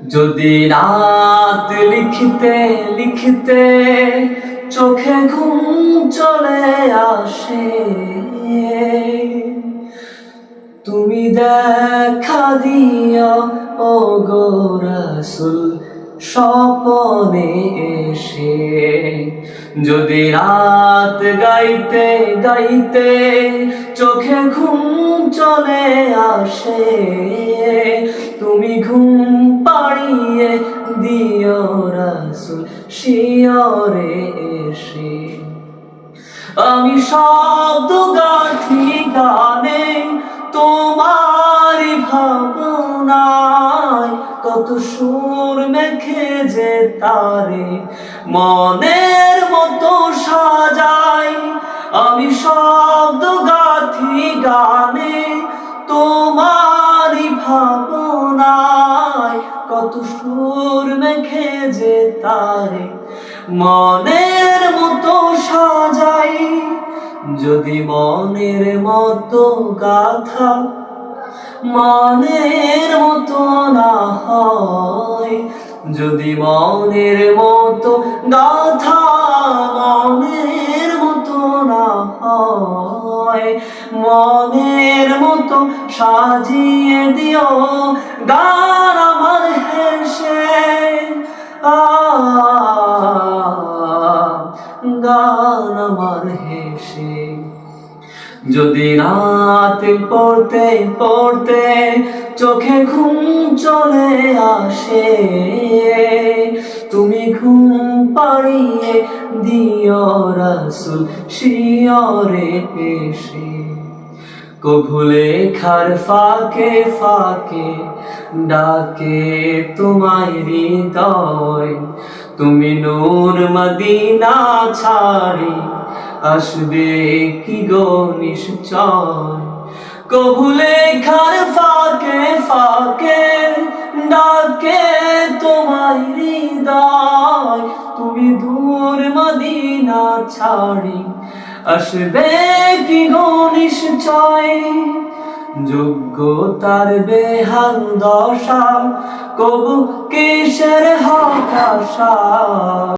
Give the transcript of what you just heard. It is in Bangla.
যদি রাত লিখতে লিখতে চোখে ঘুম চলে আসে, তুমি দেখা দিও ও গো রাসূল স্বপনে এসে। যদি রাত গাইতে গাইতে চোখে ঘুম চলে আসে, তুমি ঘুম পাড়িয়ে দিও রাসূল শিয়রে এসে। আমি শব্দ গাঁথি গানে তোমারি ভাবনায়, কত সুর মেখে যে তারে মনের মতো সাজাই। আমি শব্দ গাঁথি গানে তোমারি ভাবনায়, কত সুর মেখে যে তারে মনের মতো সাজাই। যদি মনের মতো গাথা মনের মতো না হয়, যদি মনের মতো গাথা মনের মতো না হয়, মনের মতো সাজিয়ে দিও গান আমার হেসে। গান আমার হেসে। যদি রাত পড়তে পড়তে চোখে ঘুম চলে আসে, তুমি ঘুম পাড়িয়ে দিও রাসূল শিয়রে এসে। কভু লেখার ফাঁকে ফাঁকে ডাকে তোমায় হৃদয়, তুমি নূর মদিনা ছাড়ি আসবে কি গো নিশ্চয়। কভু লেখার ফাঁকে ফাঁকে ডাকে তোমায় হৃদয়, তুমি দূর মদিনা ছাড়ি আসবে কি গো নিশ্চয়। যোগ্যতার বেহাল দশা কবু কিসের হতাশা।